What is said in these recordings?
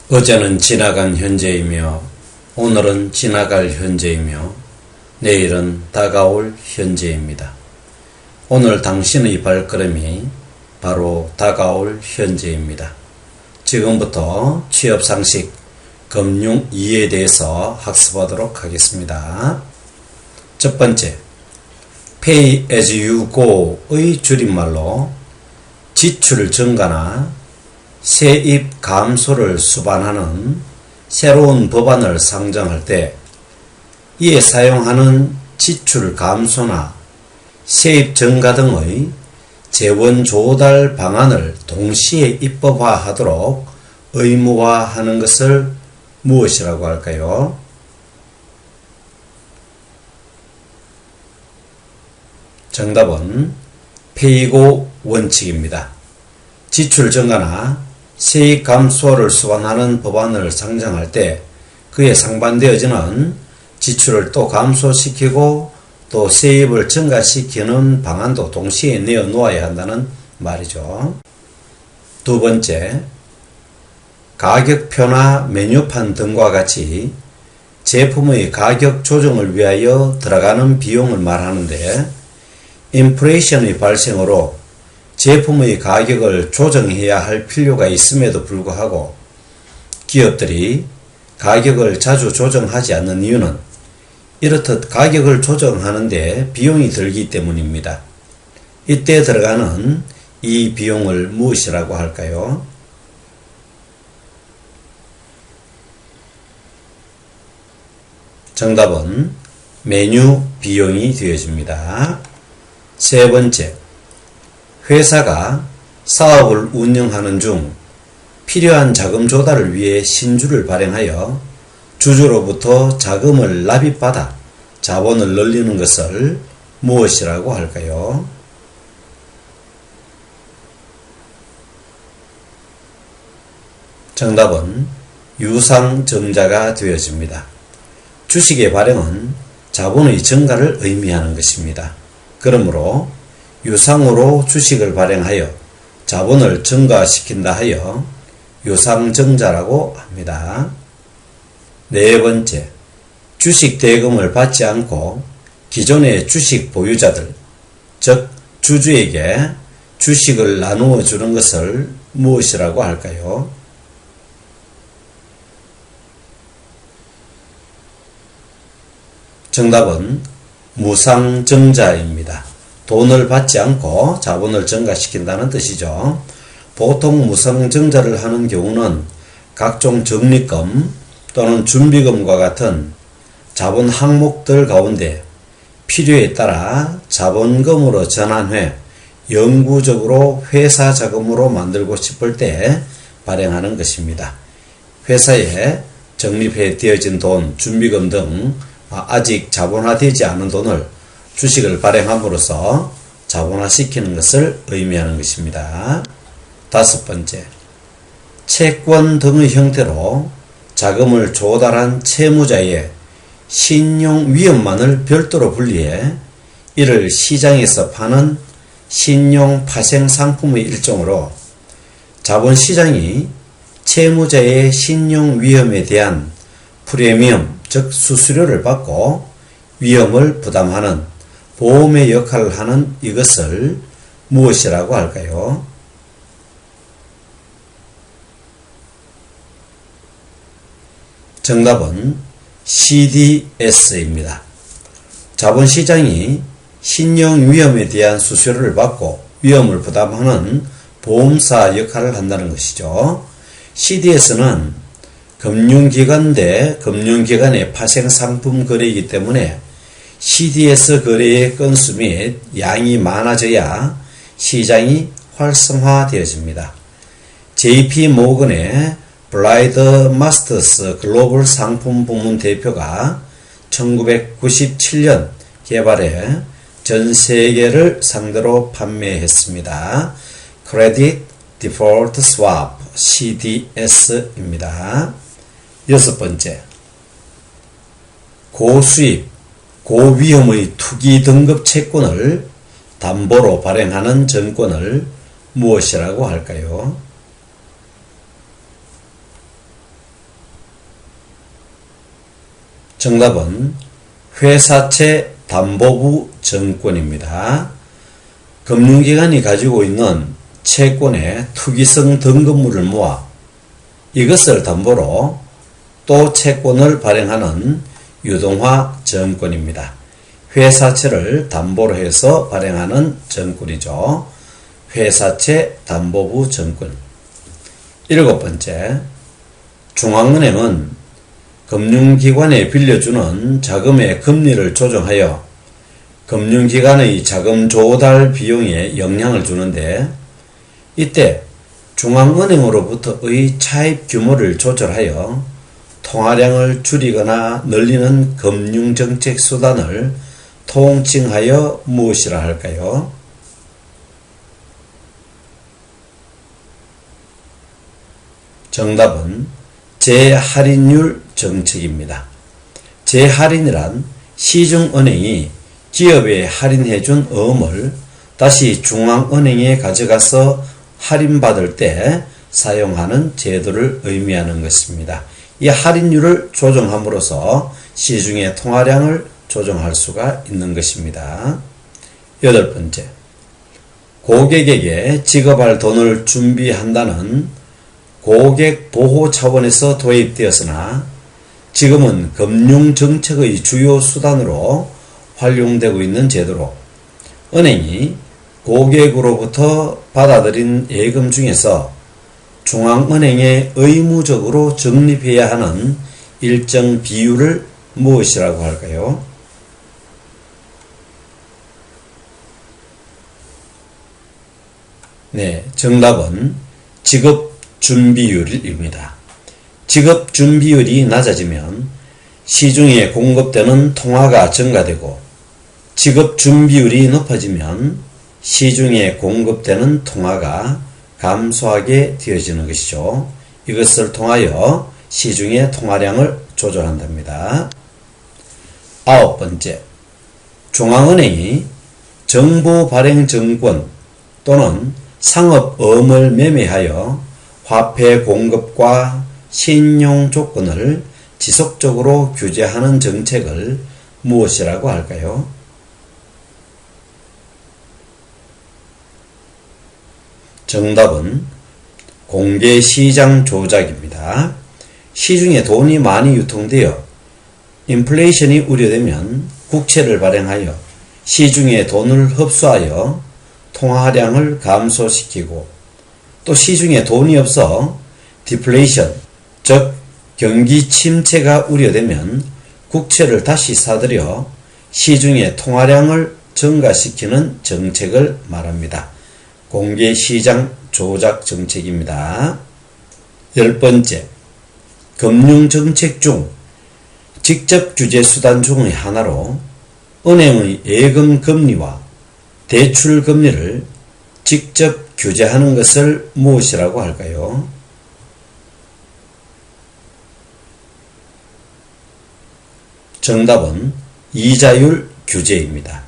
어제는 지나간 현재이며 오늘은 지나갈 현재이며 내일은 다가올 현재입니다. 오늘 당신의 발걸음이 바로 다가올 현재입니다. 지금부터 취업상식, 금융 이해에 대해서 학습하도록 하겠습니다. 첫 번째, Pay as you go의 줄임말로 지출 증가나 세입 감소를 수반하는 새로운 법안을 상정할 때 이에 사용하는 지출 감소나 세입 증가 등의 재원 조달 방안을 동시에 입법화하도록 의무화하는 것을 무엇이라고 할까요? 정답은 페이고 원칙입니다. 지출 증가나 세입 감소를 수반하는 법안을 상정할 때 그에 상반되어지는 지출을 또 감소시키고 또 세입을 증가시키는 방안도 동시에 내어놓아야 한다는 말이죠. 두 번째, 가격표나 메뉴판 등과 같이 제품의 가격 조정을 위하여 들어가는 비용을 말하는데 인플레이션의 발생으로 제품의 가격을 조정해야 할 필요가 있음에도 불구하고 기업들이 가격을 자주 조정하지 않는 이유는 이렇듯 가격을 조정하는데 비용이 들기 때문입니다. 이때 들어가는 이 비용을 무엇이라고 할까요? 정답은 메뉴 비용이 되어집니다. 세 번째, 회사가 사업을 운영하는 중 필요한 자금 조달을 위해 신주를 발행하여 주주로부터 자금을 납입받아 자본을 늘리는 것을 무엇이라고 할까요? 정답은 유상증자가 되어집니다. 주식의 발행은 자본의 증가를 의미하는 것입니다. 그러므로 유상으로 주식을 발행하여 자본을 증가시킨다 하여 유상증자라고 합니다. 네 번째, 주식 대금을 받지 않고 기존의 주식 보유자들, 즉 주주에게 주식을 나누어 주는 것을 무엇이라고 할까요? 정답은 무상증자입니다. 돈을 받지 않고 자본을 증가시킨다는 뜻이죠. 보통 무상증자를 하는 경우는 각종 적립금 또는 준비금과 같은 자본 항목들 가운데 필요에 따라 자본금으로 전환해 영구적으로 회사 자금으로 만들고 싶을 때 발행하는 것입니다. 회사에 적립해 되어진 돈, 준비금 등 아직 자본화되지 않은 돈을 주식을 발행함으로써 자본화시키는 것을 의미하는 것입니다. 다섯 번째, 채권 등의 형태로 자금을 조달한 채무자의 신용 위험만을 별도로 분리해 이를 시장에서 파는 신용 파생 상품의 일종으로 자본시장이 채무자의 신용 위험에 대한 프리미엄, 즉 수수료를 받고 위험을 부담하는 보험의 역할을 하는 이것을 무엇이라고 할까요? 정답은 CDS입니다. 자본시장이 신용 위험에 대한 수수료를 받고 위험을 부담하는 보험사 역할을 한다는 것이죠. CDS는 금융기관 대 금융기관의 파생상품 거래이기 때문에 CDS 거래의 건수 및 양이 많아져야 시장이 활성화되어집니다. JP 모건의 블라이드 마스터스 글로벌 상품 부문 대표가 1997년 개발해 전 세계를 상대로 판매했습니다. Credit Default Swap CDS입니다. 여섯 번째, 고수입, 고위험의 투기 등급 채권을 담보로 발행하는 증권을 무엇이라고 할까요? 정답은 회사채 담보부 정권입니다. 금융기관이 가지고 있는 채권의 투기성 등급물을 모아 이것을 담보로 또 채권을 발행하는 유동화 정권입니다. 회사채를 담보로 해서 발행하는 정권이죠. 회사채 담보부 정권. 7번째, 중앙은행은 금융기관에 빌려주는 자금의 금리를 조정하여 금융기관의 자금 조달 비용에 영향을 주는데, 이때 중앙은행으로부터의 차입 규모를 조절하여 통화량을 줄이거나 늘리는 금융정책 수단을 통칭하여 무엇이라 할까요? 정답은 재할인율 정책입니다. 재할인이란 시중은행이 기업에 할인해준 어음을 다시 중앙은행에 가져가서 할인받을 때 사용하는 제도를 의미하는 것입니다. 이 할인율을 조정함으로써 시중의 통화량을 조정할 수가 있는 것입니다. 8번째, 고객에게 지급할 돈을 준비한다는 고객 보호 차원에서 도입되었으나 지금은 금융정책의 주요 수단으로 활용되고 있는 제도로 은행이 고객으로부터 받아들인 예금 중에서 중앙은행에 의무적으로 적립해야 하는 일정 비율을 무엇이라고 할까요? 네, 정답은 지급준비율입니다. 지급준비율이 낮아지면 시중에 공급되는 통화가 증가되고 지급준비율이 높아지면 시중에 공급되는 통화가 감소하게 되어지는 것이죠. 이것을 통하여 시중의 통화량을 조절한답니다. 9번째, 중앙은행이 정보 발행 정권 또는 상업어음을 매매하여 화폐 공급과 신용 조건을 지속적으로 규제하는 정책을 무엇이라고 할까요? 정답은 공개시장 조작입니다. 시중에 돈이 많이 유통되어 인플레이션이 우려되면 국채를 발행하여 시중에 돈을 흡수하여 통화량을 감소시키고 또 시중에 돈이 없어 디플레이션, 즉 경기 침체가 우려되면 국채를 다시 사들여 시중의 통화량을 증가시키는 정책을 말합니다. 공개시장 조작 정책입니다. 10번째, 금융정책 중 직접 규제 수단 중의 하나로 은행의 예금 금리와 대출 금리를 직접 규제하는 것을 무엇이라고 할까요? 정답은 이자율 규제입니다.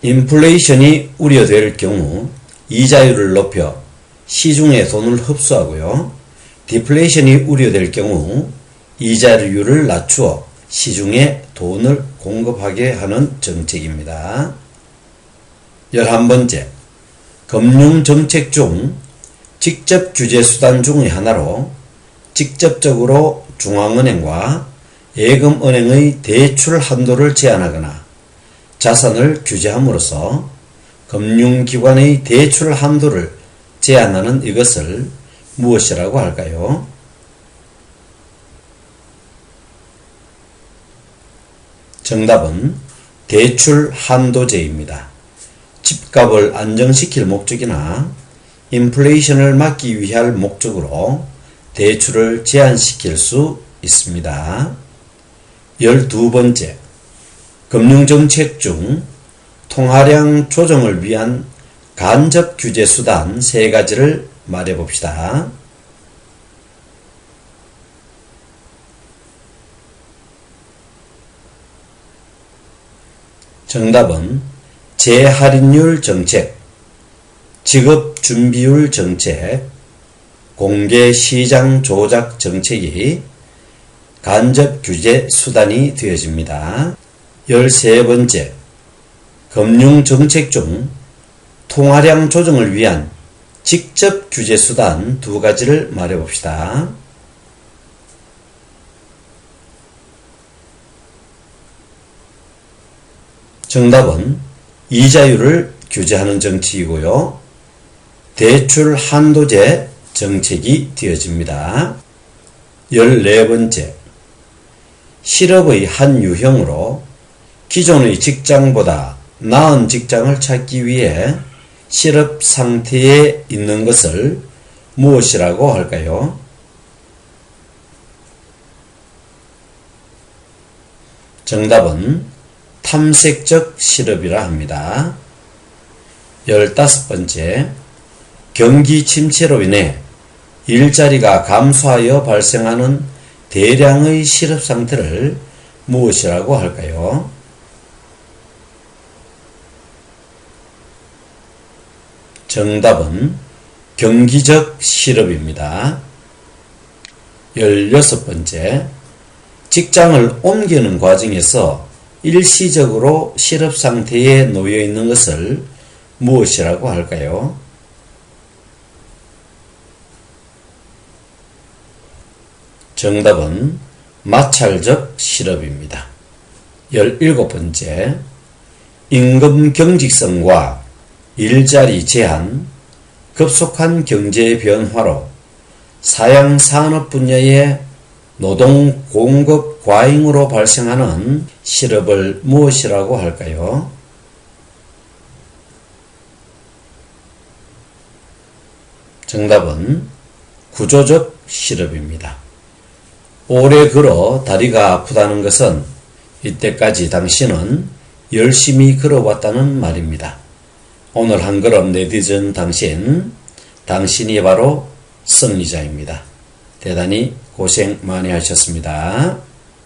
인플레이션이 우려될 경우 이자율을 높여 시중의 돈을 흡수하고요. 디플레이션이 우려될 경우 이자율을 낮추어 시중에 돈을 공급하게 하는 정책입니다. 11번째, 금융정책 중 직접 규제 수단 중의 하나로 직접적으로 중앙은행과 예금은행의 대출 한도를 제한하거나 자산을 규제함으로써 금융기관의 대출 한도를 제한하는 이것을 무엇이라고 할까요? 정답은 대출 한도제입니다. 집값을 안정시킬 목적이나 인플레이션을 막기 위할 목적으로 대출을 제한시킬 수 있습니다. 12번째, 금융정책 중 통화량 조정을 위한 간접 규제 수단 3가지를 말해봅시다. 정답은 재할인율 정책, 지급준비율 정책, 공개시장 조작 정책이 간접 규제 수단이 되어집니다. 13번째, 금융정책 중 통화량 조정을 위한 직접 규제 수단 2가지를 말해 봅시다. 정답은 이자율을 규제하는 정책이고요. 대출 한도제 정책이 되어집니다. 14번째, 실업의 한 유형으로 기존의 직장보다 나은 직장을 찾기 위해 실업 상태에 있는 것을 무엇이라고 할까요? 정답은 탐색적 실업이라 합니다. 15번째, 경기 침체로 인해 일자리가 감소하여 발생하는 대량의 실업 상태를 무엇이라고 할까요? 정답은 경기적 실업입니다. 16번째, 직장을 옮기는 과정에서 일시적으로 실업 상태에 놓여 있는 것을 무엇이라고 할까요? 정답은 마찰적 실업입니다. 17번째, 임금 경직성과 일자리 제한, 급속한 경제 변화로 사양 산업 분야의 노동 공급 과잉으로 발생하는 실업을 무엇이라고 할까요? 정답은 구조적 실업입니다. 오래 걸어 다리가 아프다는 것은 이때까지 당신은 열심히 걸어왔다는 말입니다. 오늘 한 걸음 내딛은 당신이 바로 승리자입니다. 대단히 고생 많이 하셨습니다.